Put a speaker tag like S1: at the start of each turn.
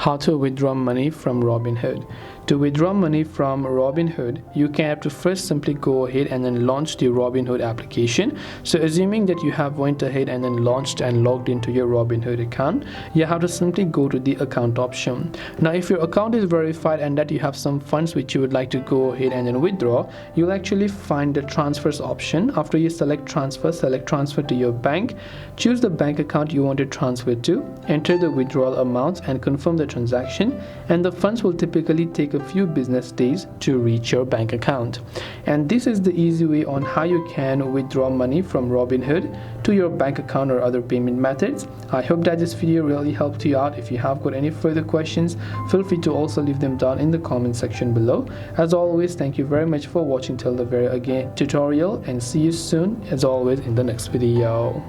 S1: How to withdraw money from Robinhood. To withdraw money from Robinhood, you can have to first simply go ahead and then launch the Robinhood application. So assuming that you have went ahead and then launched and logged into your Robinhood account, you have to simply go to the account option. Now if your account is verified and that you have some funds which you would like to go ahead and then withdraw, you'll actually find the transfers option. After you select transfer to your bank, choose the bank account you want to transfer to, enter the withdrawal amount and confirm the transaction, and the funds will typically take a few business days to reach your bank account. And this is the easy way on how you can withdraw money from Robinhood to your bank account or other payment methods. I hope that this video really helped you out. If you have got any further questions, feel free to also leave them down in the comment section below. As always, thank you very much for watching till the very tutorial, and see you soon as always in the next video.